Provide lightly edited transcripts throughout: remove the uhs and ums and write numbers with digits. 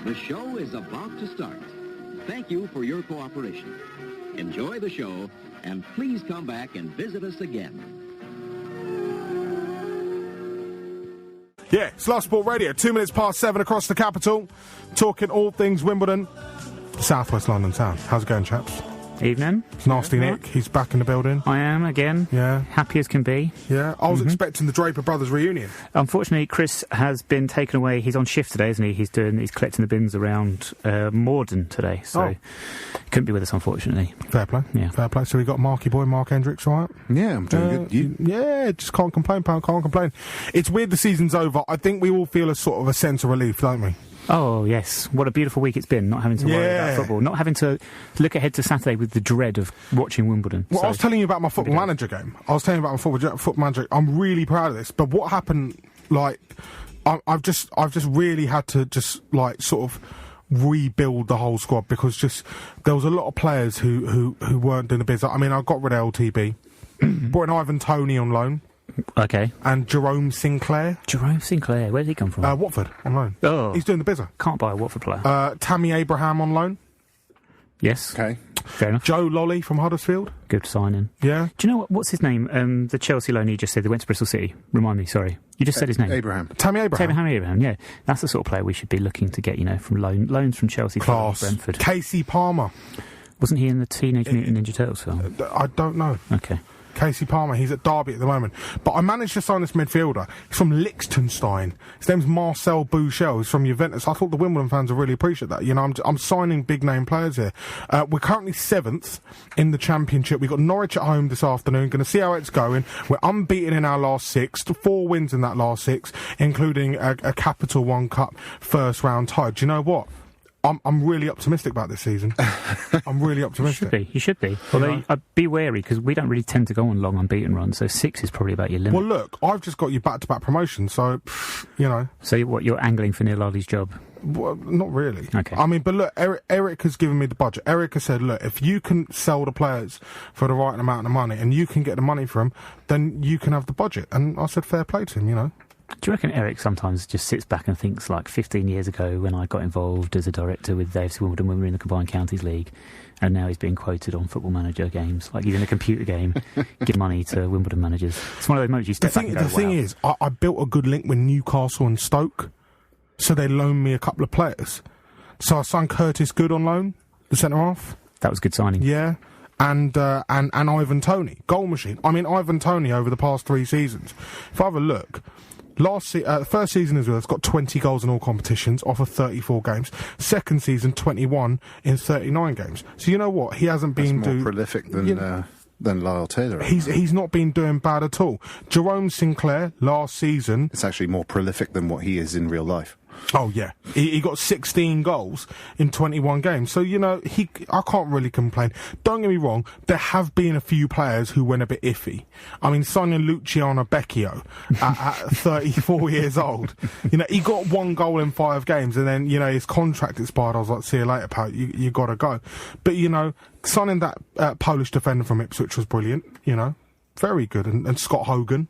The show is about to start. Thank you for your cooperation. Enjoy the show, and please come back and visit us again. Yeah, it's Love Sport Radio, 2 minutes past 7 across the capital, talking all things Wimbledon, Southwest London town. How's it going, chaps? Evening. Nasty Nick, he's back in the building. I am, again. Yeah. Happy as can be. Yeah, I was expecting the Draper Brothers reunion. Unfortunately, Chris has been taken away. He's on shift today, isn't he? He's collecting the bins around Morden today, so couldn't be with us, unfortunately. Fair play. Yeah. Fair play. So we got Marky Boy, Mark Hendrikx, all right? Yeah, I'm doing good. You? Yeah, just can't complain, pal, can't complain. It's weird the season's over. I think we all feel a sort of a sense of relief, don't we? Oh, yes. What a beautiful week it's been, not having to worry about football, not having to look ahead to Saturday with the dread of watching Wimbledon. Well, I was telling you about my Football Manager game. Football Manager. I'm really proud of this, but what happened, like, I've just really had to just, like, sort of rebuild the whole squad, because just there was a lot of players who weren't doing the biz. I mean, I got rid of LTB, brought in Ivan Toney on loan. Okay. And Jerome Sinclair. Jerome Sinclair, where did he come from? Watford, on loan. Oh. He's doing the bizzer. Can't buy a Watford player. Tammy Abraham on loan. Yes. Okay. Fair enough. Joe Lolly from Huddersfield. Good signing. Yeah. Do you know what's his name? The Chelsea loan you just said, that went to Bristol City. Remind me, sorry. You just said his name. Abraham. Tammy Abraham. Tammy Abraham, yeah. That's the sort of player we should be looking to get, from loans from Chelsea. Class. To Brentford. Casey Palmer. Wasn't he in the Teenage Mutant Ninja Turtles film? I don't know. Okay. Casey Palmer, he's at Derby at the moment. But I managed to sign this midfielder. He's from Liechtenstein. His name's Marcel Bouchel. He's from Juventus. I thought the Wimbledon fans would really appreciate that. I'm signing big-name players here. We're currently 7th in the Championship. We've got Norwich at home this afternoon. Going to see how it's going. We're unbeaten in our last 6. 4 wins in that last 6, including a Capital One Cup first-round tie. Do you know what? I'm really optimistic about this season. I'm really optimistic. You should be. Although, be wary, because we don't really tend to go on long unbeaten runs, so 6 is probably about your limit. Well, look, I've just got you back-to-back promotion, so, So you're angling for Neil Lardley's job? Well, not really. Okay. I mean, but look, Eric has given me the budget. Eric has said, look, if you can sell the players for the right amount of money, and you can get the money for them, then you can have the budget. And I said, fair play to him, Do you reckon Eric sometimes just sits back and thinks, like, 15 years ago when I got involved as a director with AFC Wimbledon when we were in the Combined Counties League, and now he's being quoted on Football Manager games, like he's in a computer game, give money to Wimbledon managers. It's one of those moments you step back and go, The thing is, I built a good link with Newcastle and Stoke, so they loaned me a couple of players. So I signed Curtis Good on loan, the centre-half. That was a good signing. Yeah. And Ivan Toney, goal machine. I mean, Ivan Toney over the past 3 seasons, if I have a look, first season as well, it's got 20 goals in all competitions off of 34 games. Second season, 21 in 39 games. So you know what? He hasn't been more prolific than Lyle Taylor. He's not been doing bad at all. Jerome Sinclair last season. It's actually more prolific than what he is in real life. Oh yeah, he got 16 goals in 21 games. So I can't really complain. Don't get me wrong, there have been a few players who went a bit iffy. I mean, Sonia Luciano Becchio at 34 years old. He got 1 goal in 5 games, and then his contract expired. I was like, see you later, pal. You gotta go. But signing that Polish defender from Ipswich was brilliant. Very good. And Scott Hogan.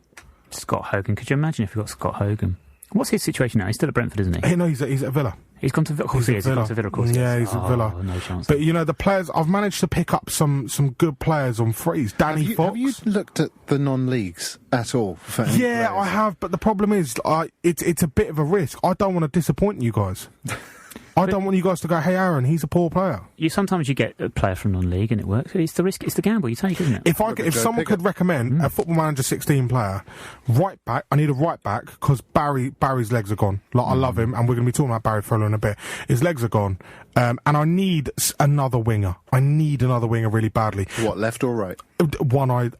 Scott Hogan. Could you imagine if you got Scott Hogan? What's his situation now? He's still at Brentford, isn't he? No, he's at Villa. He's gone to Villa. Of course he is. He's gone to Villa, of course. Yeah, he's at Villa. No chance. But, the players, I've managed to pick up some good players on frees. Danny Fox. Have you looked at the non-leagues at all? Yeah, I have, but the problem is, it's a bit of a risk. I don't want to disappoint you guys. I don't want you guys to go, hey, Aaron, he's a poor player. Sometimes you get a player from non-league and it works. It's the risk, it's the gamble you take, isn't it? If someone could recommend a Football Manager 16 player, right back, I need a right back, because Barry's legs are gone. I love him, and we're going to be talking about Barry Fowler in a bit. His legs are gone. And I need another winger. I need another winger really badly. What, left or right? One,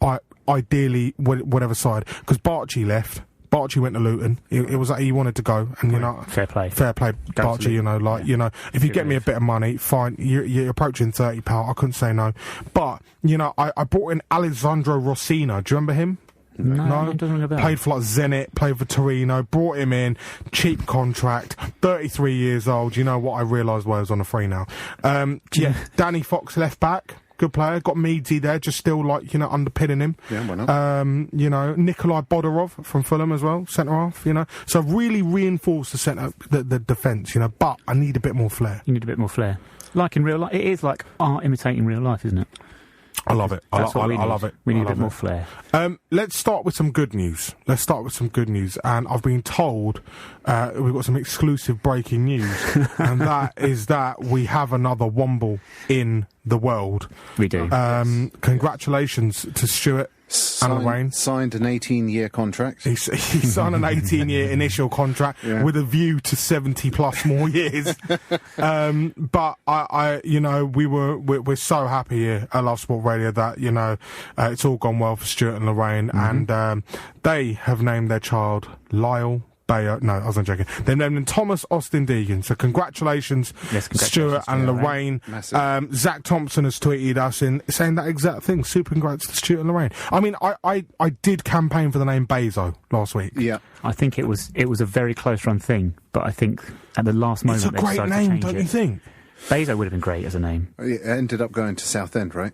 ideally, whatever side, because Barchi left. Barchi went to Luton. It was like he wanted to go, and fair play, Barchi. If you get me a bit of money, fine. You're approaching £30. I couldn't say no. But I brought in Alessandro Rossino. Do you remember him? No, it doesn't ring a bell. Played for Zenit, played for Torino, brought him in, cheap contract, 33 years old. You know what I realised? Well, I was on a free now. Danny Fox left back. good player. Got Meadsy there, just still underpinning him. Yeah, why not? Nikolai Bodorov from Fulham as well, centre half. So really reinforced the defence. But I need a bit more flair. You need a bit more flair. Like in real life, it is like art imitating real life, isn't it? I love it. I love it. We need a bit more flair. Let's start with some good news. And I've been told we've got some exclusive breaking news, and that is that we have another Womble in the world. We do. Congratulations to Stuart and Lorraine. Signed an 18-year contract. He signed an 18-year initial contract with a view to 70+ more years. But we're so happy here at Love Sport Radio that it's all gone well for Stuart and Lorraine, and they have named their child Lyle Bayo. No, I wasn't joking. They named him Thomas Austin Deegan. So congratulations, Stuart and Lorraine. Zach Thompson has tweeted us saying that exact thing. Super congrats to Stuart and Lorraine. I mean, I did campaign for the name Bezo last week. Yeah, I think it was a very close run thing, but I think at the last moment it's a great name, don't you think? Bezo would have been great as a name. It ended up going to Southend, right?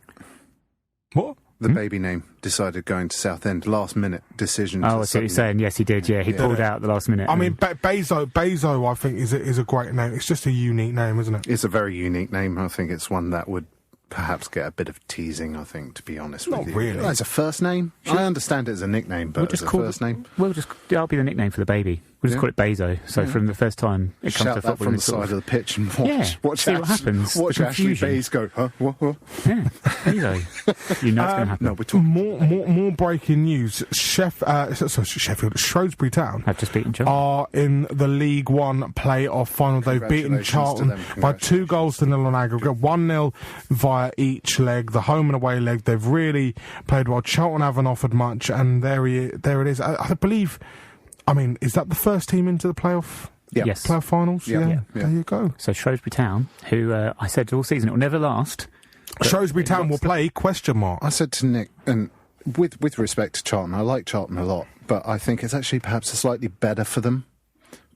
What? The baby name decided going to Southend. Last minute decision. Oh, I see what you're saying. Yes, he did. Yeah, he pulled out at the last minute. I mean, Bezo, I think is a great name. It's just a unique name, isn't it? It's a very unique name. I think it's one that would perhaps get a bit of teasing, I think, to be honest with you. Not really. As a first name? I understand it as a nickname, but as a first name? That'll be the nickname for the baby. We'll just call it Bezo. So from the first time it comes to football, from the side of the pitch and watch see what happens. Watch Ashley Bayes go, huh? What? Yeah, Bezo. You know it's going to happen. No, we're talking more breaking news. Sheffield, Shrewsbury Town have just beaten Charlton. Are in the League One playoff final. They've beaten Charlton by 2 goals to 0 on aggregate, 1-0 via each leg. The home and away leg, they've really played well. Charlton haven't offered much, and there it is. I believe. I mean, is that the first team into the playoff? Yeah. Yes. Playoff finals? Yeah. There you go. So Shrewsbury Town, who I said all season it will never last. Shrewsbury Town will play, ? I said to Nick, and with respect to Charlton, I like Charlton a lot, but I think it's actually perhaps slightly better for them,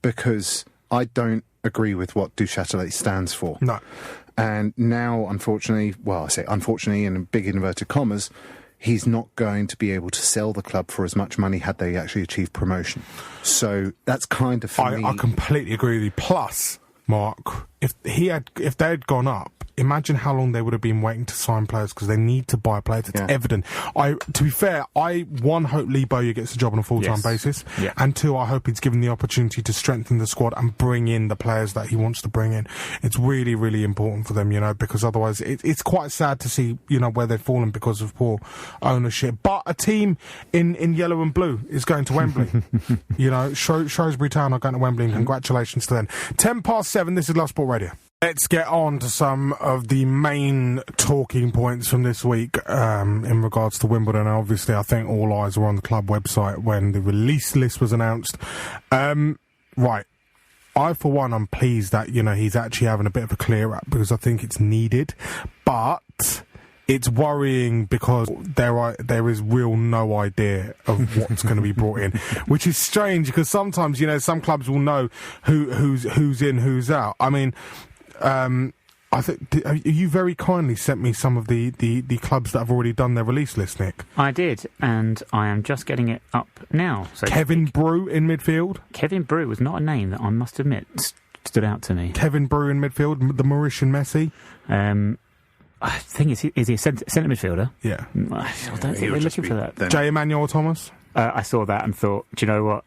because I don't agree with what Du Châtelet stands for. No. And now, unfortunately, well, I say unfortunately in big inverted commas, he's not going to be able to sell the club for as much money had they actually achieved promotion. So that's kind of for me. I completely agree with you. Plus, Mark, if they had gone up, imagine how long they would have been waiting to sign players, because they need to buy players. It's evident. To be fair, I hope Lee Bowyer gets a job on a full-time basis, and 2, I hope he's given the opportunity to strengthen the squad and bring in the players that he wants to bring in. It's really, really important for them, because otherwise it's quite sad to see, where they've fallen because of poor ownership. But a team in yellow and blue is going to Wembley. Shrewsbury Town are going to Wembley, and congratulations to them. 7:10, this is Love Sport Radio. Let's get on to some of the main talking points from this week in regards to Wimbledon. Obviously, I think all eyes were on the club website when the release list was announced. Right. I, for one, I'm pleased that, he's actually having a bit of a clear-up, because I think it's needed. But it's worrying because there is real no idea of what's going to be brought in, which is strange, because sometimes, some clubs will know who's in, who's out. I mean... I think you very kindly sent me some of the clubs that have already done their release list, Nick. I did, and I am just getting it up now. So Kevin Brew in midfield. Kevin Brew was not a name that I must admit stood out to me. Kevin Brew in midfield, the Mauritian Messi. I think is he a centre midfielder? Yeah. I don't think we're looking for that. J. Emmanuel Thomas. I saw that and thought, do you know what?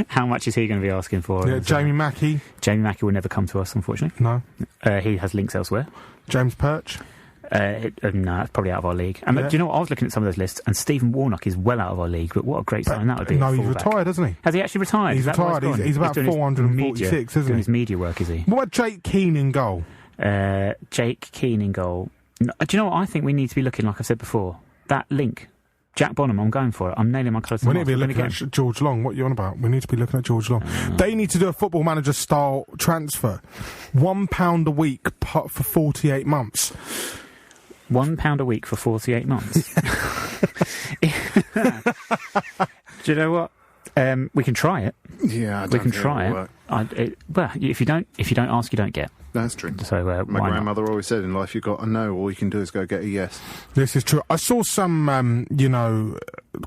How much is he going to be asking for? Yeah, Jamie Mackey. Jamie Mackey will never come to us, unfortunately. No. He has links elsewhere. James Perch. No, that's probably out of our league. And do you know what? I was looking at some of those lists, and Stephen Warnock is well out of our league, but what a great sign that would be. No, he's retired, hasn't he? Has he actually retired? He's retired. He's about 446, isn't he? Doing his media work, is he? What about Jake Keane in goal? Jake Keane in goal. No, do you know what? I think we need to be looking, like I said before, that link. Jack Bonham, I'm going for it. I'm nailing my colours. We need to be looking at George Long. What are you on about? We need to be looking at George Long. They need to do a Football Manager style transfer. £1 a week for 48 months. £1 a week for 48 months. Do you know what? We can try it. Yeah, we can try it. if you don't ask, you don't get. That's true. So my grandmother always said, in life, you've got a no. All you can do is go get a yes. This is true. I saw some,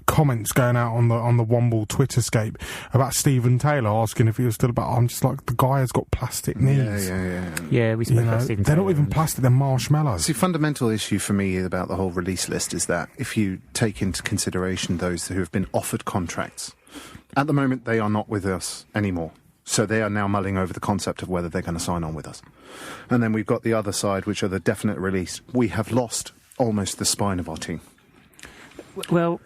comments going out on the Womble Twitterscape about Stephen Taylor asking if he was still about. I'm just like, the guy has got plastic knees. Yeah, we spoke about Stephen Taylor. They're not even plastic; they're marshmallow. See, fundamental issue for me about the whole release list is that if you take into consideration those who have been offered contracts, at the moment they are not with us anymore. So they are now mulling over the concept of whether they're going to sign on with us. And then we've got the other side, which are the definite release. We have lost almost the spine of our team. Well,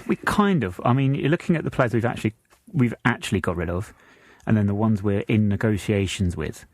we kind of. I mean, you're looking at the players we've actually got rid of, and then the ones we're in negotiations with.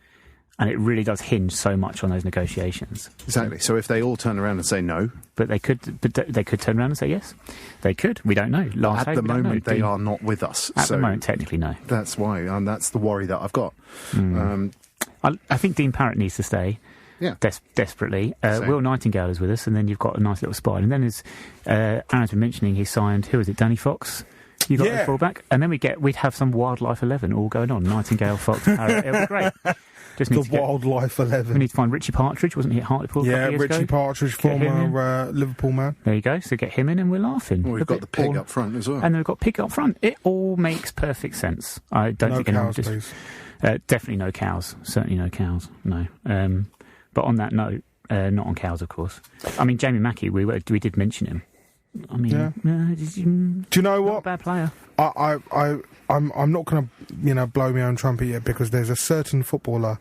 And it really does hinge so much on those negotiations. Exactly. So if they all turn around and say no... But they could turn around and say yes. They could. We don't know. At the moment, they are not with us. At the moment, technically, no. That's why. And that's the worry that I've got. I think Dean Parrott needs to stay. Yeah. Desperately. Will Nightingale is with us, and then you've got a nice little spine. And then, as Aaron's been mentioning, he signed, who is it, Danny Fox? You got the fullback. And then we'd have some Wildlife 11 all going on. Nightingale, Fox, Parrott. It would be great. Wildlife 11. We need to find Richie Partridge, wasn't he at Hartlepool? Yeah, Richie Partridge, former Liverpool man. There you go. So get him in, and we're laughing. Well, we've got the pig up front as well, and then we've got pig up front. It all makes perfect sense. I don't think anyone please. Definitely no cows. Certainly no cows. No. But on that note, not on cows, of course. I mean, Jamie Mackie. We did mention him. I mean, do you know what? Not a bad player. I'm not going to, blow my own trumpet yet, because there's a certain footballer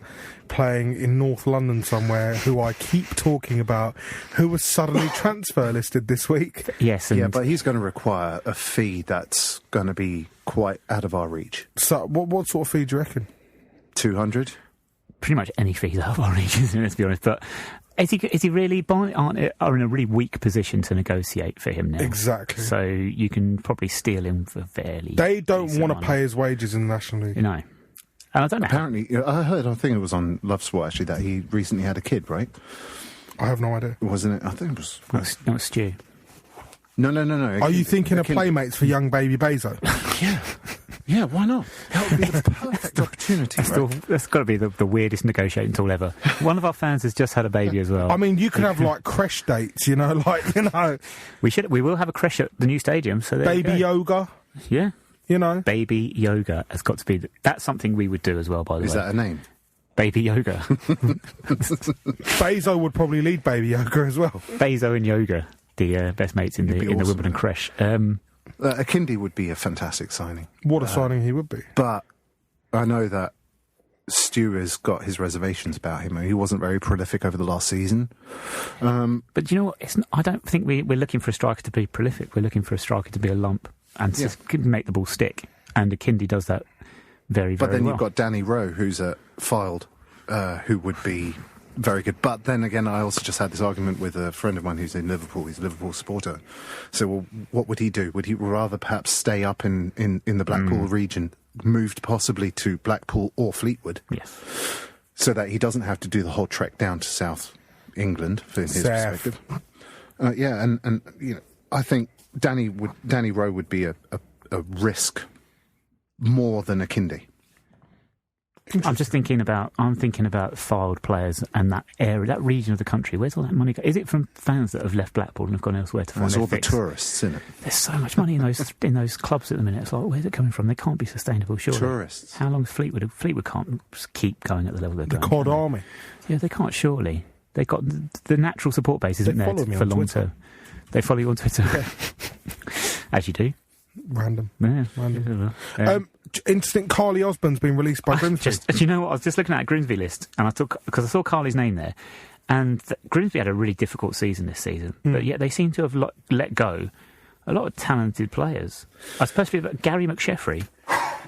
playing in North London somewhere who I keep talking about, who was suddenly transfer listed this week. Yes, but he's going to require a fee that's going to be quite out of our reach. So, what sort of fee do you reckon? 200. Pretty much any fees out of our reach, isn't it, let's be honest. But is he really are in a really weak position to negotiate for him now? Exactly. So you can probably steal him for fairly. They don't want to pay his wages in the National League. No. And I don't know. Apparently, I think it was on Love Sport actually, that he recently had a kid, right? I have no idea. Wasn't it? I think it was. No, it's Stu. No. Are you thinking of Playmates for young baby Bezo? Yeah. Yeah, why not? That would be the perfect opportunity. That's got to be the weirdest negotiating tool ever. One of our fans has just had a baby as well. I mean, you could have creche dates, We will have a creche at the new stadium. So baby yoga. Yeah. Baby yoga has got to be. That's something we would do as well, by the way. Is that a name? Baby yoga. Bezo would probably lead baby yoga as well. Bezo and yoga, the best mates in the Wimbledon creche. Akindi would be a fantastic signing. What a signing he would be. But I know that Stu has got his reservations about him. He wasn't very prolific over the last season. But you know what? I don't think we're looking for a striker to be prolific. We're looking for a striker to be a lump and to make the ball stick. And Akindi does that very, very well. But then you've got Danny Rowe, who's filed, who would be very good. But then again, I also just had this argument with a friend of mine who's in Liverpool. He's a Liverpool supporter. So, well, what would he do? Would he rather perhaps stay up in the Blackpool region, moved possibly to Blackpool or Fleetwood? Yes. So that he doesn't have to do the whole trek down to South England, from his perspective. And I think Danny Rowe would be a risk more than Akindi. I'm thinking about filed players and that area, that region of the country. Where's all that money go? Is it from fans that have left Blackpool and have gone elsewhere to find their all fix? the tourists, isn't it? There's so much money in those clubs at the minute. It's like, where's it coming from? They can't be sustainable, surely. Tourists. How long is Fleetwood? Fleetwood can't keep going at the level they're going. The COD Army. Yeah, they can't, surely. They've got the natural support base, isn't there, for long term. They follow you on Twitter. Yeah. As you do. Random. Yeah. Random. Interesting. Carly Osborne's been released by Grimsby. Do you know what? I was just looking at a Grimsby list, and because I saw Carly's name there, and Grimsby had a really difficult season this season, but yet they seem to have let go a lot of talented players. Especially Gary McSheffrey.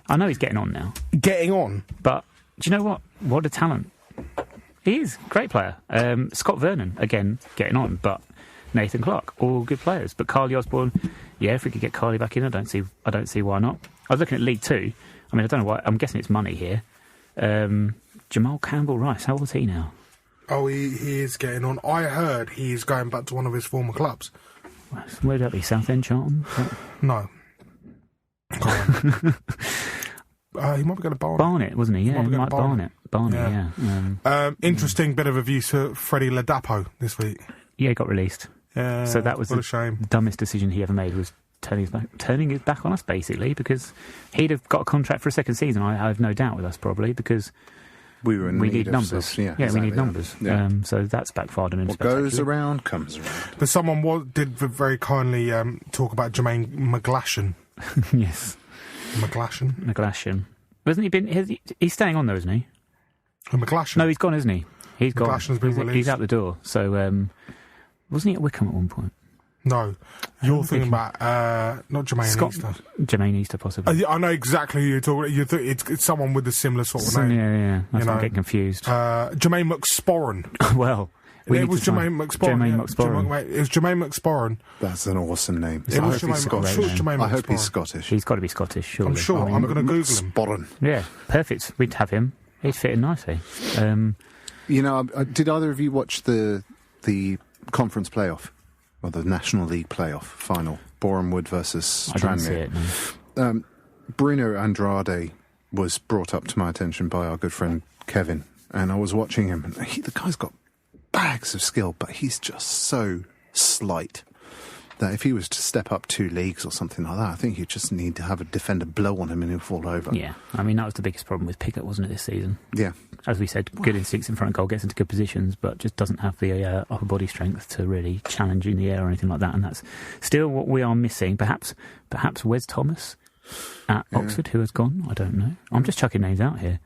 I know he's getting on now. Getting on? But do you know what? What a talent. He is. Great player. Scott Vernon, again, getting on, but Nathan Clark, all good players. But Carly Osborne, if we could get Carly back in, I don't see why not. I was looking at League Two. I mean, I don't know why. I'm guessing it's money here. Jamal Campbell-Rice, how old is he now? Oh, he is getting on. I heard he is going back to one of his former clubs. Where'd that be? Southend, Charlton? No. He might be going to Barnet. Barnet, wasn't he? Yeah, Might be going to Barnet. Barnet, yeah. Interesting bit of abuse for Freddie Ladapo this week. Yeah, he got released. So that was what a shame. The dumbest decision he ever made, was turning his back on us, basically, because he'd have got a contract for a second season, I have no doubt, with us, probably, because we need numbers. Exactly. We need numbers. Yeah. So that's backfired on him. What goes around comes around. But someone did very kindly talk about Jermaine McGlashan. Yes. McGlashan. Hasn't he been... He's staying on, though, isn't he? McGlashan? No, he's gone, isn't he? He's gone. McGlashan's been released. He's out the door. So, wasn't he at Wickham at one point? No. You're thinking about... not Jermaine Easter. Jermaine Easter, possibly. I know exactly who you're talking about. It's someone with a similar sort of name. Yeah. That's why I'm getting confused. Jermaine McSporran. Well... It was Jermaine McSporran. It was Jermaine McSporran. That's an awesome name. I hope he's Scottish. I hope he's Scottish. He's got to be Scottish, surely. I'm sure. I'm going to Google him. Sporran. Yeah, perfect. We'd have him. He'd fit in nicely. Did either of you watch the conference playoff, or the National League playoff final? Boreham Wood versus Tranmere. I didn't see it, no. Bruno Andrade was brought up to my attention by our good friend Kevin, and I was watching him, and the guy's got bags of skill, but he's just so slight that if he was to step up 2 leagues or something like that, I think you just need to have a defender blow on him and he'll fall over. Yeah, I mean, that was the biggest problem with Pickett, wasn't it, this season? Yeah. As we said, good instincts in front of goal, gets into good positions, but just doesn't have the upper body strength to really challenge in the air or anything like that, and that's still what we are missing. Perhaps Wes Thomas at Oxford, who has gone, I don't know. I'm just chucking names out here,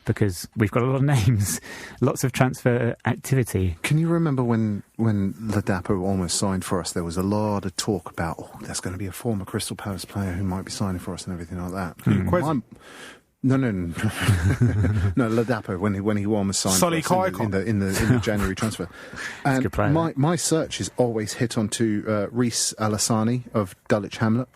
because we've got a lot of names, lots of transfer activity. Can you remember when Ladapo almost signed for us? There was a lot of talk about, there's going to be a former Crystal Palace player who might be signing for us and everything like that. No, Ladapo, when he almost signed for us in the January transfer. And my search is always hit onto Reece Alassani of Dulwich Hamlet.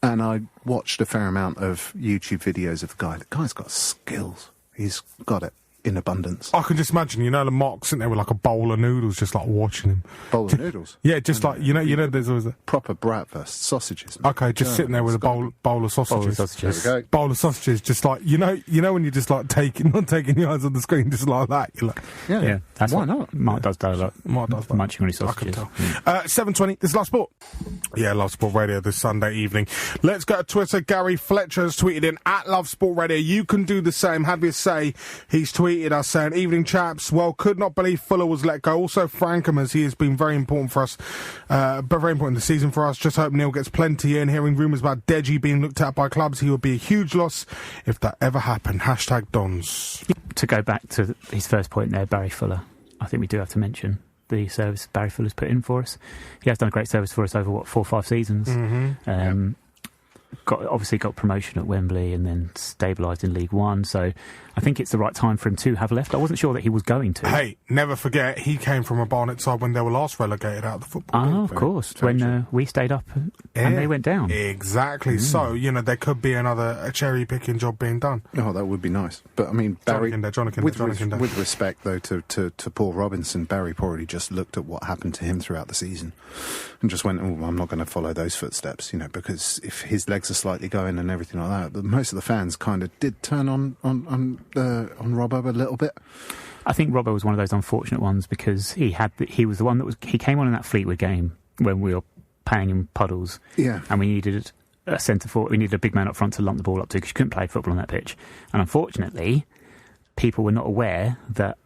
And I watched a fair amount of YouTube videos of the guy. The guy's got skills. He's got it in abundance. I can just imagine, the Mark sitting there with like a bowl of noodles, just like watching him. Bowl of noodles? Yeah, just like, there's always a... Proper bratwurst, sausages. Okay, just sitting there with a bowl of sausages. There we go. Bowl of sausages, just like, when you're just like not taking your eyes on the screen, just like that. You're like... Yeah, that's why not? Mark does that a lot. Mark does that. Munching on his sausages. I can tell. 7:20, this is Love Sport. Yeah, Love Sport Radio this Sunday evening. Let's go to Twitter. Gary Fletcher has tweeted in, at Love Sport Radio. You can do the same. Have your say. He's tweeted us saying, evening chaps. Well, could not believe Fuller was let go. Also, Frankham, as he has been very important for us, but very important this season for us. Just hope Neil gets plenty in. Hearing rumours about Deji being looked at by clubs, he would be a huge loss if that ever happened. # Dons. To go back to his first point there, Barry Fuller, I think we do have to mention the service Barry Fuller's put in for us. He has done a great service for us over, 4 or 5 seasons. Mm-hmm. Obviously got promotion at Wembley and then stabilised in League One, so I think it's the right time for him to have left. I wasn't sure that he was going to. Hey, never forget, he came from a Barnet side when they were last relegated out of the football league. Oh, of course, when we stayed up and they went down. Exactly, so, there could be a cherry-picking job being done. Oh, that would be nice. But, I mean, Barry... With respect, though, to Paul Robinson, Barry probably just looked at what happened to him throughout the season and just went, I'm not going to follow those footsteps, because if his legs are slightly going and everything like that, but most of the fans kind of did turn on Robbo a little bit. I think Robbo was one of those unfortunate ones because he was the one that he came on in that Fleetwood game when we were paying him puddles, and we needed a centre forward. We needed a big man up front to lump the ball up to because you couldn't play football on that pitch. And unfortunately, people were not aware that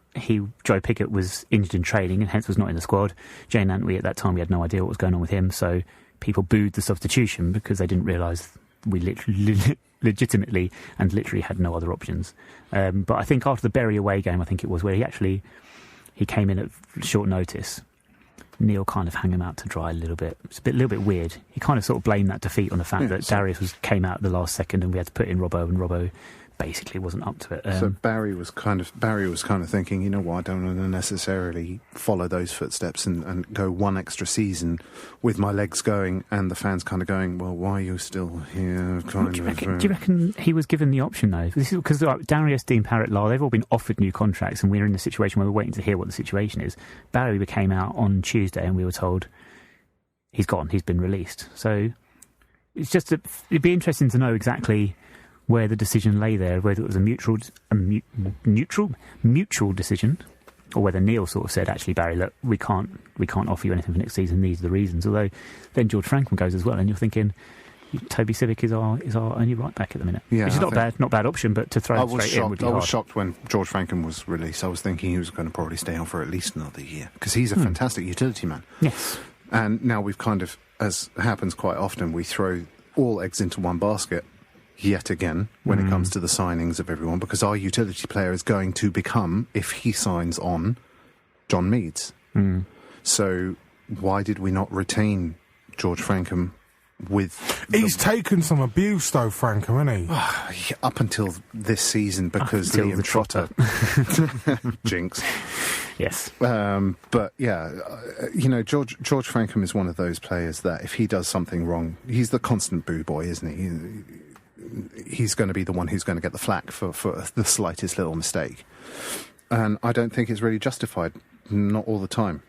Joe Pickett was injured in training and hence was not in the squad. Jane Antwi at that time, we had no idea what was going on with him, so people booed the substitution because they didn't realise we legitimately and literally had no other options. But I think after the Bury away game, I think it was, where he came in at short notice, Neil kind of hung him out to dry a little bit. It's a little bit weird. He kind of sort of blamed that defeat on the fact that Darius came out at the last second and we had to put in Robbo, and Robbo basically wasn't up to it. So Barry was kind of thinking, you know what, I don't want to necessarily follow those footsteps and go one extra season with my legs going, and the fans kind of going, well, why are you still here? Do you reckon he was given the option though? This is because Darius, Dean, Parrott, Lyle, they've all been offered new contracts, and we're in a situation where we're waiting to hear what the situation is. Barry came out on Tuesday and we were told he's gone, he's been released. So it's just it'd be interesting to know exactly where the decision lay there, whether it was a mutual decision, or whether Neil sort of said, actually, Barry, look, we can't offer you anything for next season. These are the reasons. Although then George Frankham goes as well, and you're thinking, Toby Civic is our only right back at the minute. Yeah, which is not bad option, but to throw him straight in would be hard. I was shocked when George Frankham was released. I was thinking he was going to probably stay on for at least another year, because he's a fantastic utility man. Yes. And now we've kind of, as happens quite often, we throw all eggs into one basket yet again when it comes to the signings of everyone, because our utility player is going to become, if he signs on, John Meads. So why did we not retain George Frankham with... He's taken some abuse, though, Frankham, hasn't he? Up until this season, because Liam Trotter... Jinx. Yes. But, yeah, George Frankham is one of those players that if he does something wrong, he's the constant boo boy, isn't he? He's going to be the one who's going to get the flack for the slightest little mistake. And I don't think it's really justified, not all the time.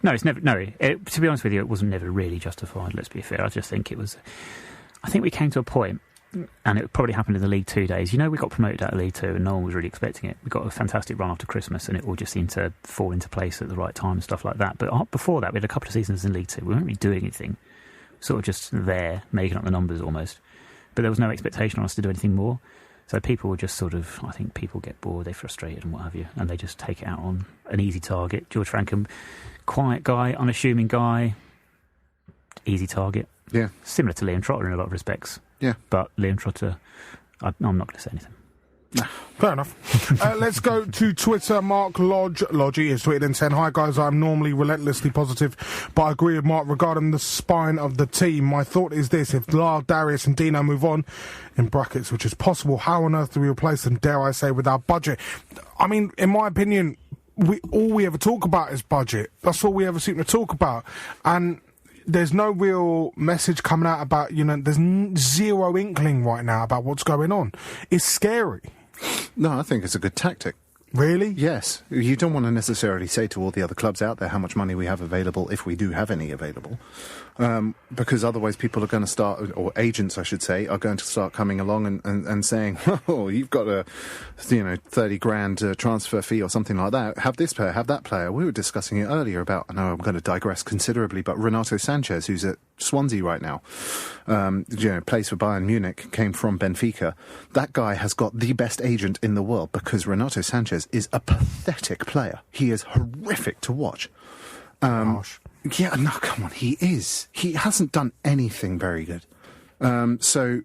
No, it's never. No, to be honest with you, it wasn't never really justified. Let's be fair. I just think it was. I think we came to a point, and it probably happened in the League 2 days. We got promoted out of League 2, and no one was really expecting it. We got a fantastic run after Christmas, and it all just seemed to fall into place at the right time and stuff like that. But before that, we had a couple of seasons in League 2. We weren't really doing anything, sort of just there, making up the numbers almost. But there was no expectation on us to do anything more. So people were just sort of, I think people get bored, they're frustrated and what have you, and they just take it out on an easy target. George Frankham, quiet guy, unassuming guy, easy target. Yeah. Similar to Liam Trotter in a lot of respects. Yeah. But Liam Trotter, I'm not going to say anything. Fair enough. Let's go to Twitter. Mark Lodgy has tweeted and said, "Hi guys, I'm normally relentlessly positive, but I agree with Mark regarding the spine of the team. My thought is this: if Lyle, Darius and Dino move on, in brackets, which is possible, how on earth do we replace them, dare I say, with our budget?" I mean, in my opinion, all we ever talk about is budget. That's all we ever seem to talk about. And there's no real message coming out about, there's zero inkling right now about what's going on. It's scary. No, I think it's a good tactic. Really? Yes. You don't want to necessarily say to all the other clubs out there how much money we have available, if we do have any available, because otherwise people are going to start, or agents I should say, are going to start coming along and saying, oh, you've got a 30 grand transfer fee or something like that, have this player, have that player. We were discussing it earlier about, I know I'm going to digress considerably, but Renato Sanchez, who's at Swansea right now, plays for Bayern Munich, came from Benfica. That guy has got the best agent in the world, because Renato Sanchez is a pathetic player. He is horrific to watch. Gosh. Yeah, no, come on, he is. He hasn't done anything very good. So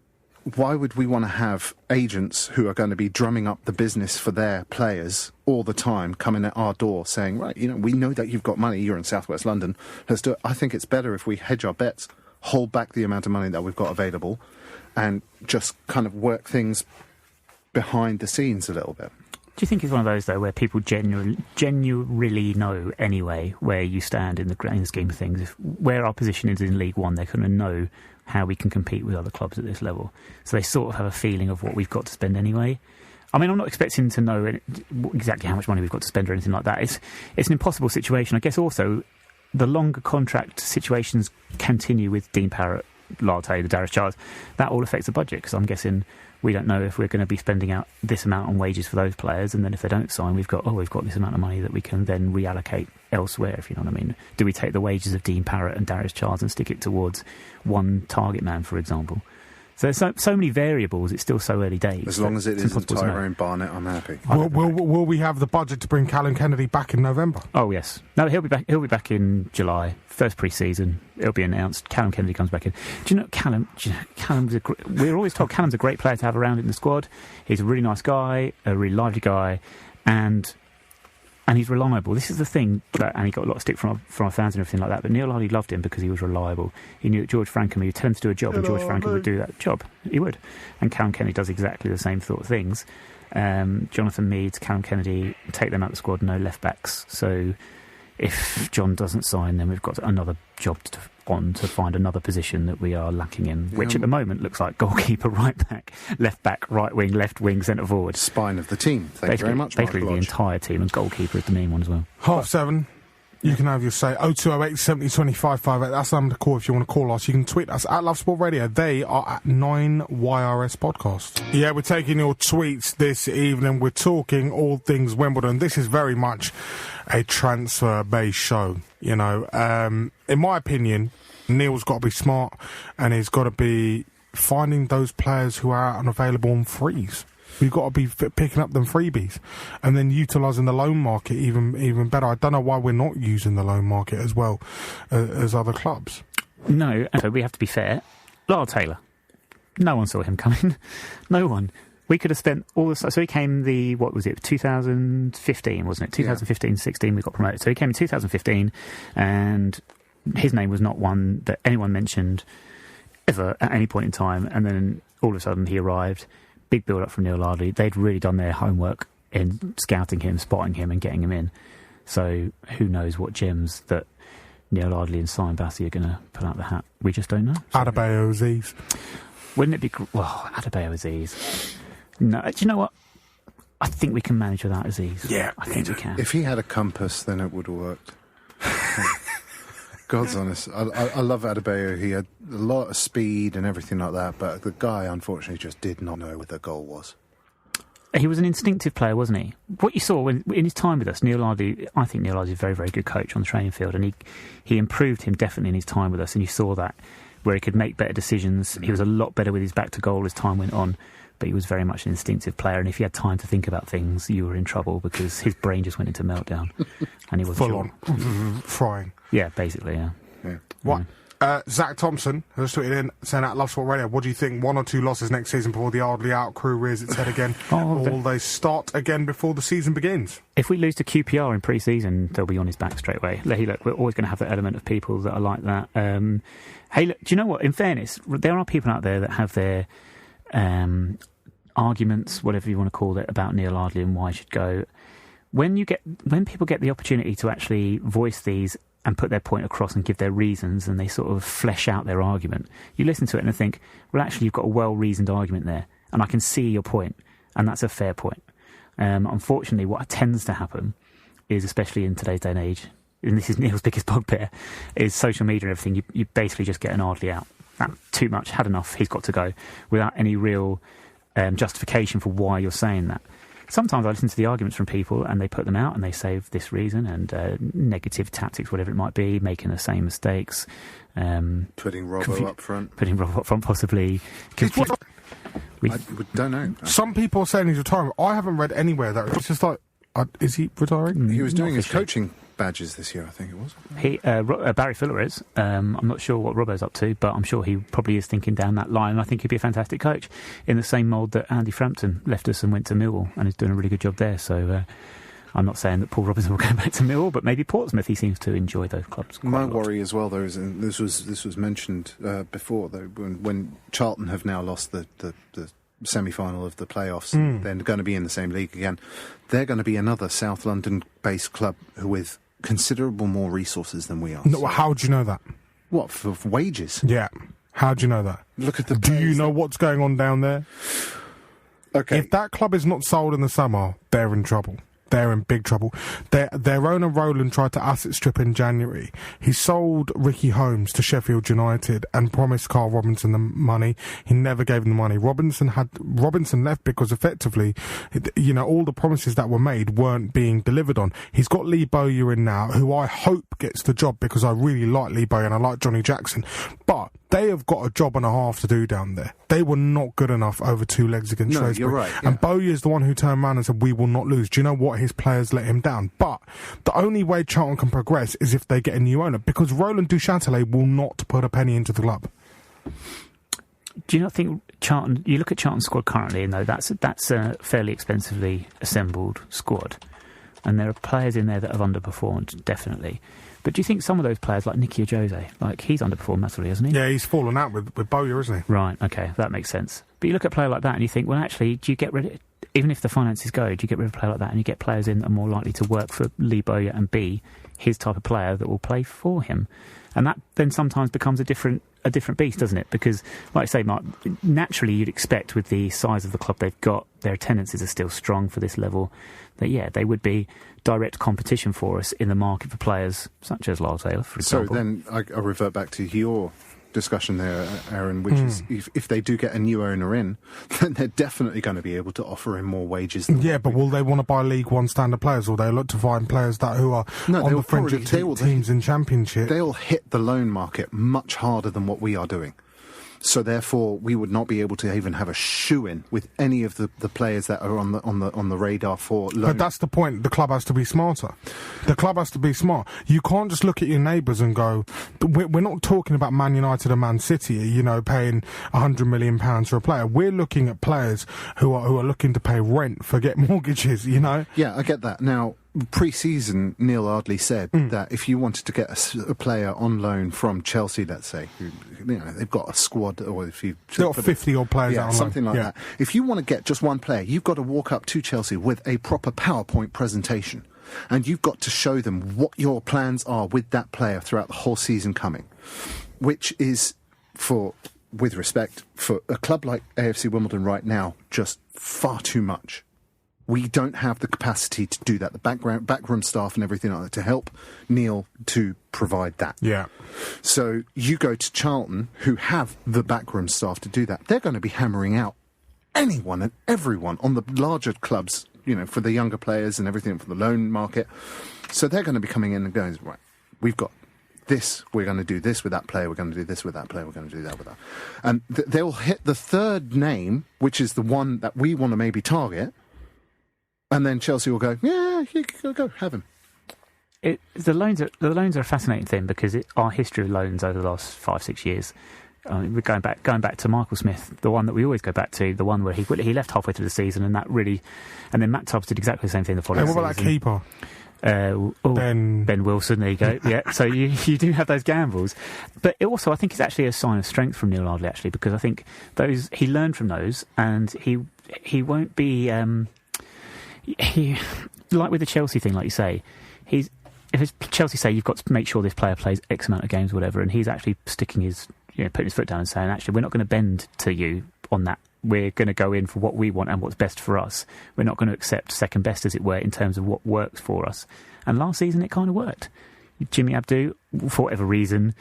why would we want to have agents who are going to be drumming up the business for their players all the time, coming at our door saying, right, we know that you've got money, you're in Southwest London, let's do it. I think it's better if we hedge our bets, hold back the amount of money that we've got available, and just kind of work things behind the scenes a little bit. Do you think it's one of those, though, where people genuinely know anyway where you stand in the scheme of things? Where our position is in League One, they're going to know how we can compete with other clubs at this level. So they sort of have a feeling of what we've got to spend anyway. I mean, I'm not expecting to know exactly how much money we've got to spend or anything like that. It's an impossible situation. I guess also the longer contract situations continue with Dean Parrott, Lyle Taylor, the Darius Charles, that all affects the budget, because I'm guessing we don't know if we're going to be spending out this amount on wages for those players, and then if they don't sign, we've got this amount of money that we can then reallocate elsewhere, if you know what I mean. Do we take the wages of Dean Parrott and Darius Charles and stick it towards one target man, for example? So there's so many variables, it's still so early days. As long as it isn't Tyrone Barnett, I'm happy. Will we have the budget to bring Callum Kennedy back in November? Oh, yes. No, he'll be back in July. First pre-season, it'll be announced. Callum Kennedy comes back in. Do you know Callum's we're always told Callum's a great player to have around in the squad. He's a really nice guy, a really lively guy, and he's reliable. This is the thing, and he got a lot of stick from our fans and everything like that, but Neil Hardy loved him because he was reliable. He knew that George Frankham, he would tell him to do a job, and George Frankham would do that job. He would. And Callum Kennedy does exactly the same sort of things. Jonathan Meads, Callum Kennedy, take them out of the squad, no left-backs. So if John doesn't sign, then we've got another job to find another position that we are lacking in, which at the moment looks like goalkeeper, right back, left back, right wing, left wing, centre forward. Spine of the team. Thank you very much, basically the entire team, and goalkeeper is the main one as well. 7:30. You can have your say. 0208 70 25 58. That's the number to call if you want to call us. You can tweet us at Love Sport Radio. They are at 9YRS Podcast. Yeah, we're taking your tweets this evening. We're talking all things Wimbledon. This is very much a transfer-based show. You know, in my opinion, Neil's got to be smart, and he's got to be finding those players who are out and available on frees. We've got to be picking up them freebies and then utilising the loan market even better. I don't know why we're not using the loan market as well as other clubs. No, and so we have to be fair. Lyle Taylor, no one saw him coming. No one. We could have spent all the... So he came 2015, wasn't it? 2015-16 we got promoted. So he came in 2015 and his name was not one that anyone mentioned ever at any point in time. And then all of a sudden he arrived. Big build-up from Neil Ardley. They'd really done their homework in scouting him, spotting him and getting him in. So who knows what gems that Neil Ardley and Simon Bassey are going to pull out the hat. We just don't know. Adebayo Aziz. Wouldn't it be... Well, Adebayo Aziz... No, do you know what? I think we can manage without Aziz. Yeah, I think we can. If he had a compass, then it would have worked. God's honest. I love Adebayo. He had a lot of speed and everything like that, but the guy, unfortunately, just did not know where the goal was. He was an instinctive player, wasn't he? What you saw in his time with us, Neil Ardley, I think Neil Ardley is a very, very good coach on the training field, and he improved him definitely in his time with us, and you saw that, where he could make better decisions. He was a lot better with his back to goal as time went on. But he was very much an instinctive player, and if he had time to think about things, you were in trouble because his brain just went into meltdown, and he wasn't full on frying. Yeah, basically, yeah. What? Zach Thompson has tweeted in saying at Love Sport Radio, what do you think? 1 or 2 losses next season before the Ardley out crew rears its head again? Will they start again before the season begins? If we lose to QPR in pre-season, they'll be on his back straight away. Hey, look, we're always going to have that element of people that are like that. Hey, look, do you know what? In fairness, there are people out there that have their... arguments, whatever you want to call it, about Neil Ardley and why he should go. When people get the opportunity to actually voice these and put their point across and give their reasons, and they sort of flesh out their argument, you listen to it and think, well, actually, you've got a well-reasoned argument there, and I can see your point, and that's a fair point. Unfortunately, what tends to happen is, especially in today's day and age, and this is Neil's biggest bugbear, is social media and everything. You basically just get an Ardley out. Too much, had enough, he's got to go, without any real justification for why you're saying that. Sometimes I listen to the arguments from people and they put them out and they say this reason and negative tactics, whatever it might be, making the same mistakes. Putting Robbo up front. Putting Robbo up front, possibly. I don't know. Some people are saying he's retiring. I haven't read anywhere that it's just like, is he retiring? He was doing his coaching badges this year, I think it was. Barry Fuller is. I'm not sure what Robbo's up to, but I'm sure he probably is thinking down that line. I think he'd be a fantastic coach in the same mould that Andy Frampton left us and went to Millwall and is doing a really good job there. So I'm not saying that Paul Robinson will go back to Millwall, but maybe Portsmouth. He seems to enjoy those clubs quite My a lot. worry as well, though, is, and this was mentioned before, though, when Charlton have now lost the semi-final of the playoffs, they're going to be in the same league again. They're going to be another South London-based club with considerable more resources than we are. No, how do you know that? What, for wages? Yeah. How do you know that? Look at the... Do you know what's going on down there? Okay. If that club is not sold in the summer, they're in trouble. They're in big trouble. Their owner, Roland, tried to asset strip in January. He sold Ricky Holmes to Sheffield United and promised Carl Robinson the money. He never gave him the money. Robinson left because effectively, all the promises that were made weren't being delivered on. He's got Lee Bowyer in now, who I hope gets the job because I really like Lee Bowyer and I like Johnny Jackson. But they have got a job and a half to do down there. They were not good enough over 2 legs against Shrewsbury. You're right. Yeah. And Bowyer's the one who turned around and said, we will not lose. Do you know what? His players let him down. But the only way Charlton can progress is if they get a new owner, because Roland Duchâtelet will not put a penny into the club. Do you not think Charlton... You look at Charlton's squad currently, and though that's a fairly expensively assembled squad, and there are players in there that have underperformed, definitely. But do you think some of those players, like Nicky Jose, like he's underperformed massively, hasn't he? Yeah, he's fallen out with Bowyer, isn't he? Right, okay, that makes sense. But you look at a player like that and you think, well, actually, do you get rid of... Even if the finances go, do you get rid of a player like that and you get players in that are more likely to work for Lee Bowyer and be his type of player that will play for him? And that then sometimes becomes a different a different beast, doesn't it? Because, like I say, Mark, naturally you'd expect with the size of the club they've got, their attendances are still strong for this level, that, yeah, they would be direct competition for us in the market for players such as Lyle Taylor, for example. So then I revert back to your discussion there, Aaron, which is if they do get a new owner in, then they're definitely going to be able to offer him more wages. Yeah, but will they want to buy League One standard players, or they look to find players who are on the fringe of teams in Championship? They'll hit the loan market much harder than what we are doing. So therefore, we would not be able to even have a shoe-in with any of the players that are on the radar for loan. But that's the point. The club has to be smarter. The club has to be smart. You can't just look at your neighbours and go, we're not talking about Man United and Man City, paying £100 million for a player. We're looking at players who are looking to pay rent, forget mortgages, Yeah, I get that. Now, pre-season, Neil Ardley said that if you wanted to get a player on loan from Chelsea, let's say, they've got a squad, or if you... They've got 50-odd players out on something loan. like that. If you want to get just one player, you've got to walk up to Chelsea with a proper PowerPoint presentation, and you've got to show them what your plans are with that player throughout the whole season coming, which is, with respect, for a club like AFC Wimbledon right now, just far too much. We don't have the capacity to do that. The backroom staff and everything like that to help Neil to provide that. Yeah. So you go to Charlton, who have the backroom staff to do that. They're going to be hammering out anyone and everyone on the larger clubs, for the younger players and everything for the loan market. So they're going to be coming in and going, right, we've got this, we're going to do this with that player, we're going to do this with that player, we're going to do that with that. And they'll hit the third name, which is the one that we want to maybe target. And then Chelsea will go, yeah, you go have him. The loans are a fascinating thing because our history of loans over the last 5-6 years. We're going back to Michael Smith, the one that we always go back to, the one where he left halfway through the season, and then Matt Tubbs did exactly the same thing the following season. What about that keeper? Ben Wilson, there you go. Yeah, so you do have those gambles, but also I think it's actually a sign of strength from Neil Ardley, actually, because I think he learned from those, and he won't be. He, like with the Chelsea thing, like you say, if it's Chelsea say you've got to make sure this player plays X amount of games, or whatever, and he's actually putting his foot down and saying, actually, we're not going to bend to you on that. We're going to go in for what we want and what's best for us. We're not going to accept second best, as it were, in terms of what works for us. And last season, it kind of worked. Jimmy Abdou, for whatever reason,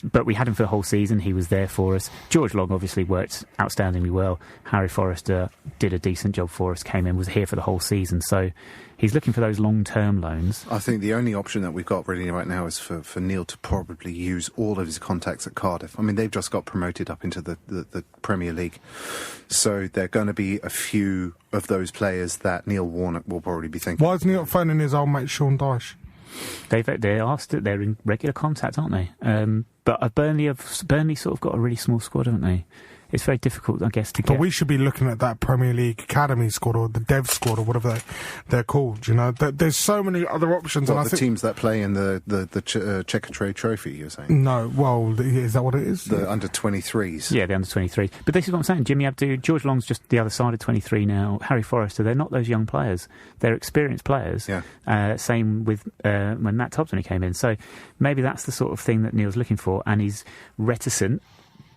but we had him for the whole season. He was there for us. George Long obviously worked outstandingly well. Harry Forrester did a decent job for us, came in, was here for the whole season. So he's looking for those long-term loans. I think the only option that we've got really right now is for Neil to probably use all of his contacts at Cardiff. I mean, they've just got promoted up into the Premier League. So there are going to be a few of those players that Neil Warnock will probably be thinking. Why is Neil phoning his old mate Sean Dyche? They're in regular contact, aren't they? But Burnley sort of got a really small squad, haven't they? It's very difficult, I guess, to get. But we should be looking at that Premier League Academy squad or the Dev squad or whatever they're called. There's so many other options. What, and the teams that play in the Checkatrade Trophy, you're saying? No, well, is that what it is? The under-23s. Yeah, the under-23. But this is what I'm saying. Jimmy Abdou, George Long's just the other side of 23 now. Harry Forrester, they're not those young players. They're experienced players. Yeah. Same with when Matt Tubbs when he came in. So maybe that's the sort of thing that Neil's looking for, and he's reticent,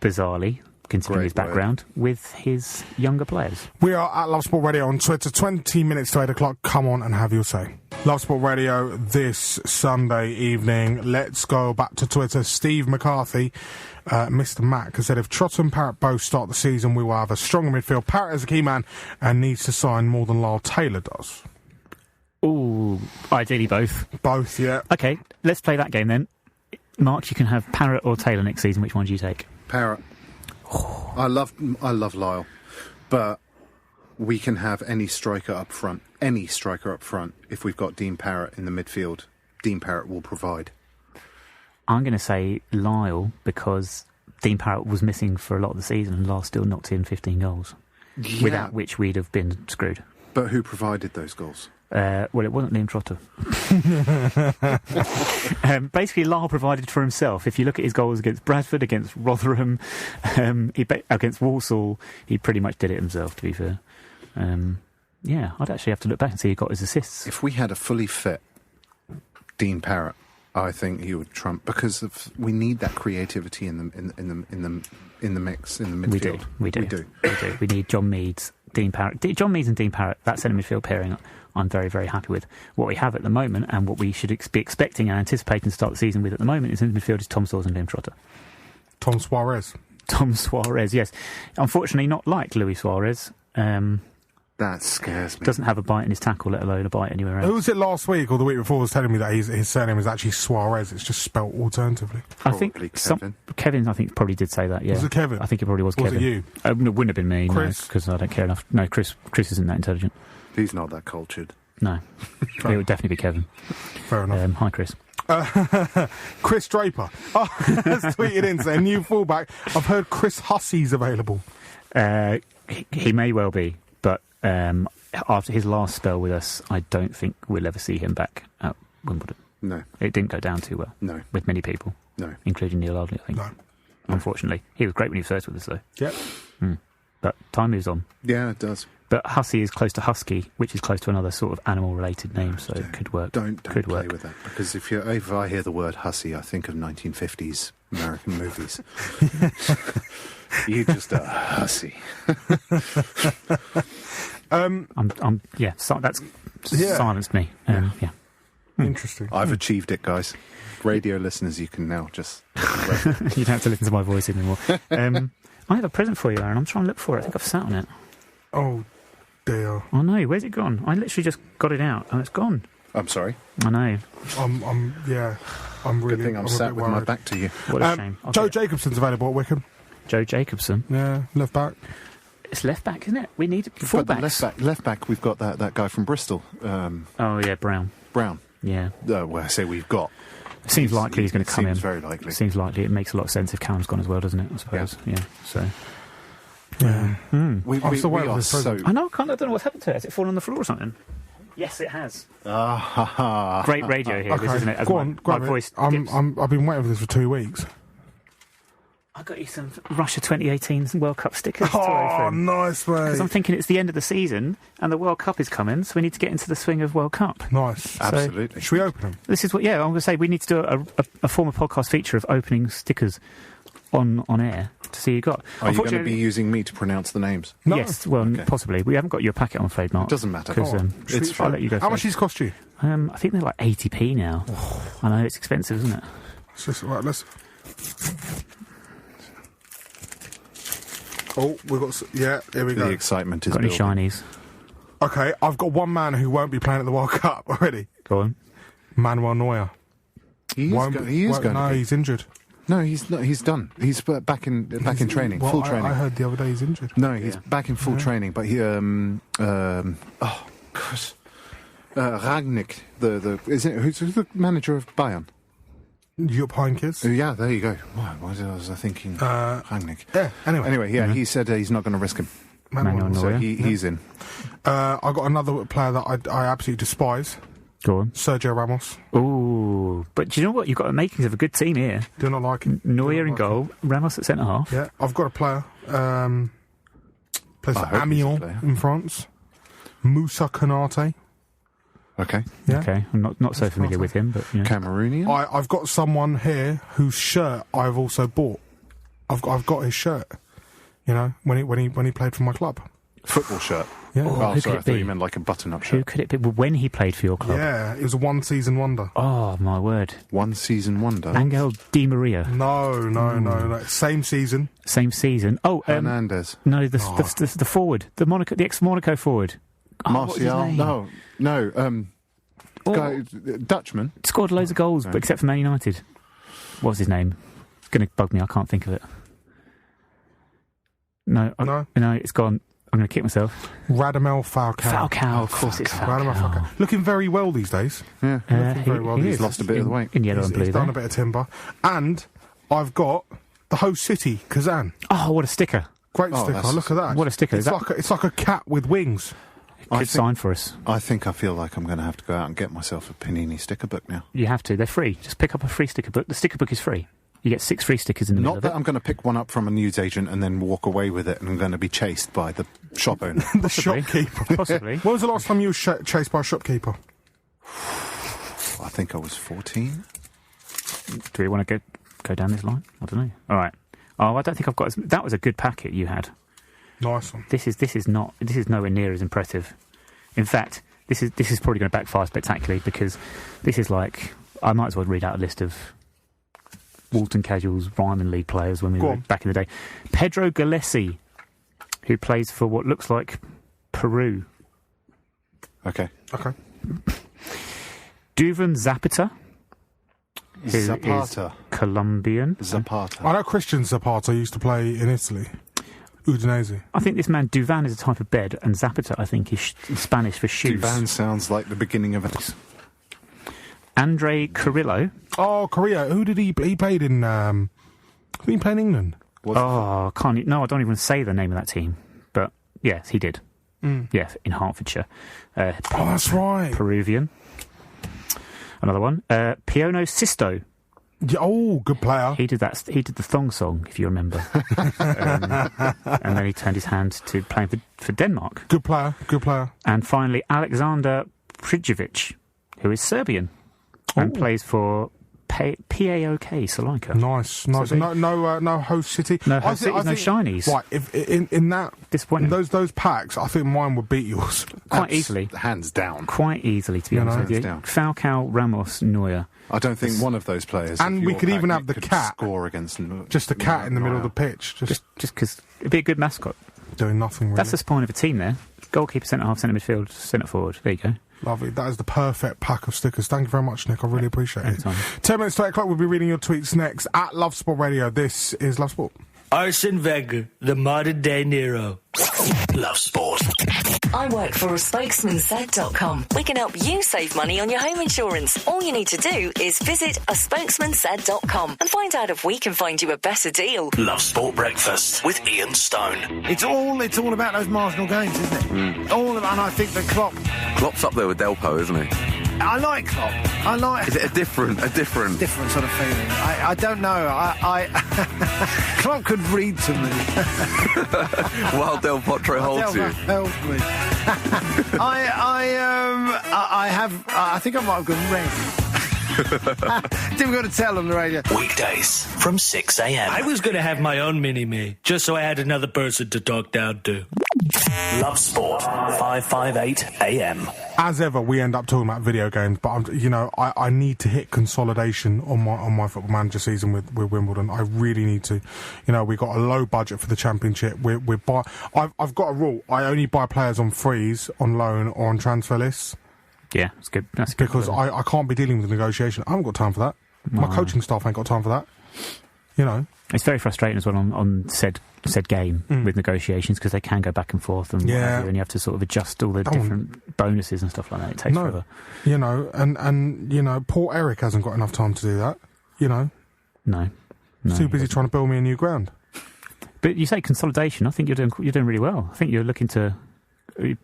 bizarrely, considering his background, with his younger players. We are at Love Sport Radio on Twitter, 20 minutes to 8 o'clock. Come on and have your say. Love Sport Radio this Sunday evening. Let's go back to Twitter. Steve McCarthy, Mr. Mac, has said if Trott and Parrott both start the season, we will have a stronger midfield. Parrott is a key man and needs to sign more than Lyle Taylor does. Ooh, ideally both. Both, yeah. Okay, let's play that game then. Mark, you can have Parrott or Taylor next season. Which one do you take? Parrott. I love Lyle, but we can have any striker up front. If we've got Dean Parrott in the midfield, Dean Parrott will provide. I'm going to say Lyle because Dean Parrott was missing for a lot of the season and Lyle still knocked in 15 goals, without which we'd have been screwed. But who provided those goals? Well, it wasn't Liam Trotter. Basically, Lyle provided for himself. If you look at his goals against Bradford, against Rotherham, against Walsall, he pretty much did it himself, to be fair. I'd actually have to look back and see who got his assists. If we had a fully fit Dean Parrott, I think he would trump because we need that creativity in the mix in the midfield. We do. We need John Meads, Dean Parrott. John Meads and Dean Parrott. That centre midfield pairing, I'm very, very happy with. What we have at the moment, and what we should be expecting and anticipating to start the season with at the moment, is in the midfield is Tom Stores and Liam Trotter. Tom Suarez, yes. Unfortunately, not like Luis Suarez. That scares me. Doesn't have a bite in his tackle, let alone a bite anywhere else. Who was it last week or the week before was telling me that his surname is actually Suarez? It's just spelt alternatively. Probably I think Kevin, I think, probably did say that, yeah. Was it Kevin? I think it probably was Kevin. Was it you? It wouldn't have been me, Chris? because I don't care enough. No, Chris isn't that intelligent. He's not that cultured. No. It would definitely be Kevin. Fair enough. Hi, Chris. Chris Draper has tweeted in saying, new fullback. I've heard Chris Hussey's available. He may well be, but after his last spell with us, I don't think we'll ever see him back at Wimbledon. No. It didn't go down too well. No. With many people. No. Including Neil Ardley, I think. No. Unfortunately. He was great when he was first with us, though. Yep. But time moves on. Yeah, it does. But Hussey is close to Husky, which is close to another sort of animal-related name, so it could work. Don't could play work. with that, because if I hear the word hussy, I think of 1950s American movies. You just a hussy. That's silenced me. Yeah. Interesting. I've achieved it, guys. Radio listeners, you can now just... You don't have to listen to my voice anymore. I have a present for you, Aaron. I'm trying to look for it. I think I've sat on it. Oh, dear. Oh, no. Where's it gone? I literally just got it out, and it's gone. I'm sorry. I know. I'm really... Good thing I'm sat with my back to you. What a shame. Joe Jacobson's available at Wickham. Joe Jacobson? Yeah, left back. It's left back, isn't it? We need fullbacks. Left back, we've got that guy from Bristol. Brown. Yeah. Well, I say we've got. Seems likely he's going to come in. Seems very likely. Seems likely. It makes a lot of sense if Callum's gone as well, doesn't it? I suppose. Yeah. So. Yeah. We I'm still waiting are for this so. I know. I don't know what's happened to it. Has it fallen on the floor or something? Yes, it has. Ah, Great radio here, this, isn't it? As Go on, grab it. voice I've been waiting for this for 2 weeks. I got you some Russia 2018 World Cup stickers to Oh, open. nice, mate. Because I'm thinking it's the end of the season and the World Cup is coming, so we need to get into the swing of World Cup. Nice. absolutely. Should we open them? This is what, I'm going to say we need to do a former podcast feature of opening stickers on air to see who you got. Are you going to be using me to pronounce the names? No. Yes, well, Okay. possibly. We haven't got you a packet, I'm afraid, Mark. It doesn't matter. Because It's I'll fine. let you go How much first. these cost you? I think they're like 80p now. I know, it's expensive, isn't it? It's just, right, let's... Oh, we've got... Yeah, here we The go. excitement is Got any building. shinies? Okay, I've got one man who won't be playing at the World Cup already. Go on. Manuel Neuer. He is going No, to be. he's injured. No, he's not. He's done. He's back in training, Well, full training. I heard the other day he's injured. No, he's back in full training, but he Rangnick, who's the manager of Bayern? Jupp Heynckes. Yeah, there you go. What was I thinking? Rangnick. Yeah, anyway. Yeah, he said he's not going to risk him, Manuel so Neuer. he's in. I got another player that I absolutely despise. Go on. Sergio Ramos. Ooh, but do you know what? You've got the makings of a good team here. Do not like him. Neuer in goal, Ramos at centre half. Yeah, I've got a player. Plays for I hope he's a Amiens player. in France. Moussa Konate. Okay, Yeah. Okay, I'm not so familiar with him, but you know. Cameroonian. I've got someone here whose shirt I've also bought. I've got his shirt. You know, when he played for my club. Football shirt. Yeah. Oh, Oh, who sorry, could I it thought be? you meant like a button-up Who shirt. could it be? Well, when he played for your club? Yeah, it was a one-season wonder. Oh, my word. One season wonder. Angel Di Maria. No. Same season. Same season. Oh, Hernandez. no, the forward. The ex-Monaco forward. Oh, what was his Martial. name? No. Guy, Dutchman. Scored loads of goals, but except for Man United. What was his name? It's going to bug me. I can't think of it. No, it's gone. I'm going to kick myself. Radamel Falcao. Falcao, of course it's Radamel Falcao. Falcao. Looking very well these days. Yeah. Looking very well. He He's is. lost a bit of the weight. In yellow and blue He's done there. a bit of timber. And I've got the host city, Kazan. Oh, what a sticker. Great Oh, sticker. that's- Look at that. What a sticker. It's, Is that- it's like a cat with wings. Good sign for us. I think I feel like I'm going to have to go out and get myself a Panini sticker book now. You have to. They're free. Just pick up a free sticker book. The sticker book is free. You get 6 free stickers in the middle Not of that it. I'm going to pick one up from a newsagent and then walk away with it and I'm going to be chased by the shop owner. The Possibly. shopkeeper. Possibly. When was the last time you were chased by a shopkeeper? I think I was 14. Do we want to go down this line? I don't know. All right. Oh, I don't think I've got... That was a good packet you had. Nice one. This is nowhere near as impressive. In fact, this is probably going to backfire spectacularly, because this is like... I might as well read out a list of Walton Casuals Ryman League players when we were back in the day. Pedro Gillespie, who plays for what looks like Peru. Okay. Duvan Zapata. Zapata. Colombian. Zapata. I know Christian Zapata used to play in Italy. Udinese. I think this man, Duvan, is a type of bed, and Zapata, I think, is Spanish for shoes. Duvan sounds like the beginning of a... Andre Carrillo. Oh, Carrillo. Who did he played in... he played in England? I don't even want to say the name of that team. But, yes, he did. Yeah, in Hertfordshire. That's right. Peruvian. Another one. Piono Sisto. Yeah, good player. He did the thong song, if you remember. And then he turned his hand to playing for Denmark. Good player. And finally, Alexander Prijovic, who is Serbian and plays for PAOK Salika. Nice. So no host city. No host cities, no shinies. Right, if in that disappointing, those packs, I think mine would beat yours quite easily, hands down. Quite easily, to be honest with you. Falcao, Ramos, Neuer. I don't think one of those players. And we could even have the cat score against just a cat in the middle of the pitch, just because it'd be a good mascot. Doing nothing really. That's the spine of a team there. Goalkeeper, centre half, centre midfield, centre forward. There you go. Lovely. That is the perfect pack of stickers. Thank you very much, Nick. I really appreciate it. Anytime. 10 minutes to 8 o'clock, we'll be reading your tweets next at Love Sport Radio. This is Love Sport. Arsene Wenger, the modern-day Nero. Love Sport. I work for spokesmansaid.com. We can help you save money on your home insurance. All you need to do is visit spokesmansaid.com and find out if we can find you a better deal. Love Sport Breakfast with Ian Stone. It's all about those marginal gains, isn't it? And I think that Klopp's up there with Delpo, isn't he? I like Klopp. Is it a different sort of feeling? I don't know. Klopp could read to me. While Del Potro holds you. Help me. I think I might have gone red. Didn't got to tell on the radio. Weekdays from 6 a.m. I was going to have my own mini-me, just so I had another person to talk down to. Love Sport, 558 a.m. As ever, we end up talking about video games, but I need to hit consolidation on my Football Manager season with Wimbledon. I really need to. We got a low budget for the championship. I've got a rule. I only buy players on freeze, on loan, or on transfer lists. Yeah, that's good. That's good. Because I can't be dealing with the negotiation. I haven't got time for that. My coaching staff ain't got time for that. It's very frustrating as well on said game with negotiations, because they can go back and forth and and you have to sort of adjust all the different bonuses and stuff like that. It takes forever. And poor Eric hasn't got enough time to do that. No. He's too busy trying to build me a new ground. But you say consolidation. I think you're doing really well. I think you're looking to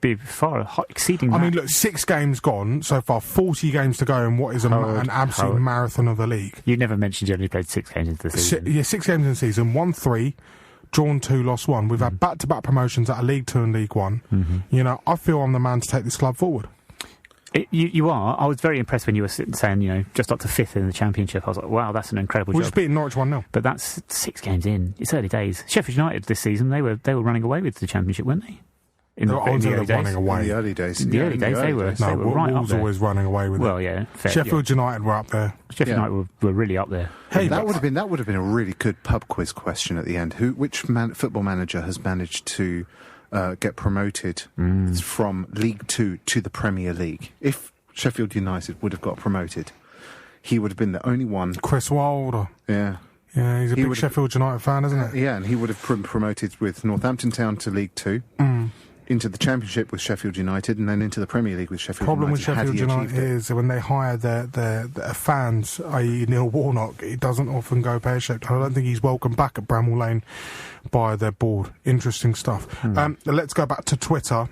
be far exceeding that. I mean, look, 6 games gone so far, 40 games to go in what is an absolute marathon of the league. You never mentioned you only played 6 games into the season. 6 games in the season, won 3, drawn 2, lost 1. We've had back-to-back promotions out of League 2 and League 1. Mm-hmm. I feel I'm the man to take this club forward. You are. I was very impressed when you were saying, just up to 5th in the Championship. I was like, wow, that's an incredible job. We're just beating Norwich 1-0. But that's 6 games in. It's early days. Sheffield United this season, they were running away with the Championship, weren't they? In the early days. Away. In the early days. In the early days, they were right up there. Always running away with it. Well, yeah. Fair, Sheffield United were up there. Sheffield United were really up there. Hey, that would have been a really good pub quiz question at the end. Which football manager has managed to get promoted from League 2 to the Premier League? If Sheffield United would have got promoted, he would have been the only one. Chris Wilder. Yeah. Yeah, he's a big Sheffield United fan, isn't he? Yeah, and he would have been promoted with Northampton Town to League 2. Into the Championship with Sheffield United, and then into the Premier League with Sheffield United. The problem with Sheffield United is when they hire their fans, i.e. Neil Warnock, it doesn't often go pear-shaped. I don't think he's welcomed back at Bramall Lane by their board. Interesting stuff. Let's go back to Twitter.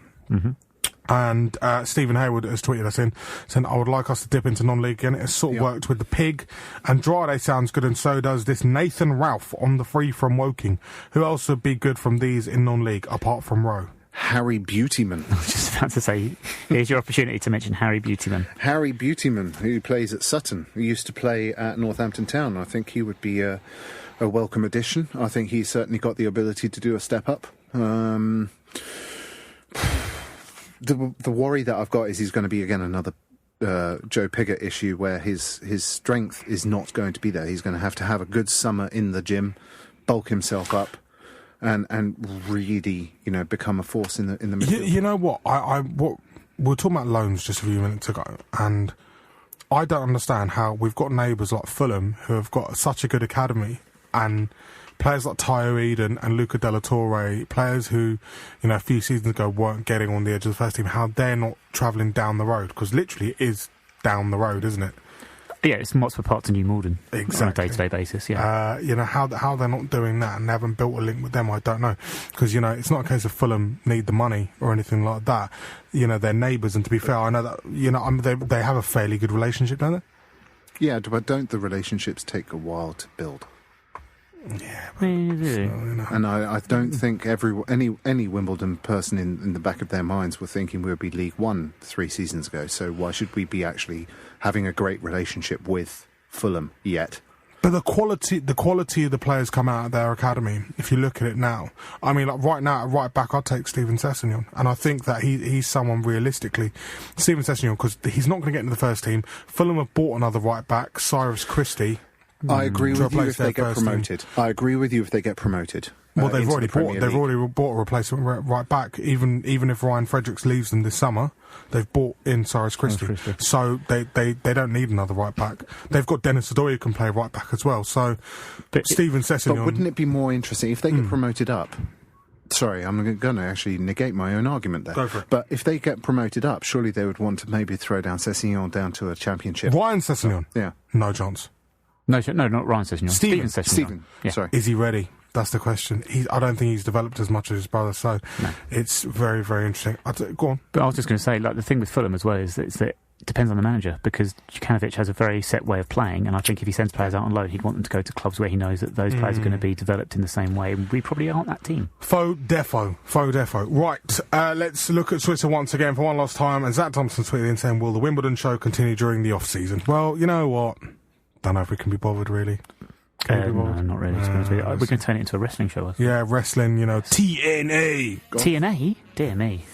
And Stephen Hayward has tweeted us in, saying, I would like us to dip into non-league again. It has sort of worked with the Pig. Andrade sounds good, and so does this Nathan Ralph on the free from Woking. Who else would be good from these in non-league, apart from Rowe? Harry Beautyman. I was just about to say, here's your opportunity to mention Harry Beautyman. Harry Beautyman, who plays at Sutton, who used to play at Northampton Town. I think he would be a welcome addition. I think he's certainly got the ability to do a step up. The worry that I've got is he's going to be, again, another Joe Pigott issue where his strength is not going to be there. He's going to have a good summer in the gym, bulk himself up, and really, become a force in the midfield. You know what? We were talking about loans just a few minutes ago, and I don't understand how we've got neighbours like Fulham who have got such a good academy, and players like Tayo Eden and Luca Della Torre, players who, a few seasons ago weren't getting on the edge of the first team, how they're not travelling down the road, because literally it is down the road, isn't it? Yeah, it's Motspur Park to New Malden. Exactly. On a day-to-day basis, yeah. How they're not doing that and they haven't built a link with them, I don't know. Because, it's not a case of Fulham need the money or anything like that. They're neighbours, and to be fair, I know that, they have a fairly good relationship, don't they? Yeah, but don't the relationships take a while to build? Yeah, and I don't think any Wimbledon person in the back of their minds were thinking we would be League One 3 seasons ago. So why should we be actually having a great relationship with Fulham yet? But the quality of the players come out of their academy. If you look at it now, I mean, like right now, at right back, I'd take Steven Sessegnon, and I think that he's someone realistically, Steven Sessegnon, because he's not going to get into the first team. Fulham have bought another right back, Cyrus Christie. I agree with you if they get promoted. I agree with you if they get promoted. Well, they've already bought a replacement right back. Even if Ryan Fredericks leaves them this summer, they've bought in Cyrus Christie. So they don't need another right back. They've got Dennis Odoi who can play right back as well. So Steven Sessegnon. But wouldn't it be more interesting if they get promoted up? Sorry, I'm going to actually negate my own argument there. Go for it. But if they get promoted up, surely they would want to maybe throw down Sessegnon down to a championship. Ryan Sessegnon? Yeah. No chance. No, not Ryan Sessegnon. Steven Sessegnon. Steven, yeah. Sorry. Is he ready? That's the question. I don't think he's developed as much as his brother, so it's very, very interesting. Go on. But I was just going to say, the thing with Fulham as well is that it depends on the manager, because Jukanovic has a very set way of playing, and I think if he sends players out on loan, he'd want them to go to clubs where he knows that those players are going to be developed in the same way, and we probably aren't that team. Faux defo. Right, let's look at Twitter once again for one last time, and Zach Thompson tweeted in saying, will the Wimbledon show continue during the off-season? Well, you know what? Don't know if we can be bothered, really. No, not really. We're going to turn it into a wrestling show, I think. Yeah, wrestling, TNA. TNA? Dear me.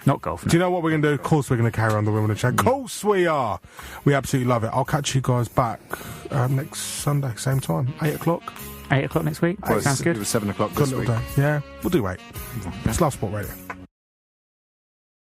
Not golf. No. Do you know what we're going to do? Of course we're going to carry on the Wimbledon show. Of course we are. We absolutely love it. I'll catch you guys back next Sunday, same time, 8 o'clock. 8 o'clock next week? Well, sounds good. It was 7 o'clock this week. Yeah, we'll do 8. It's Love Sport Radio.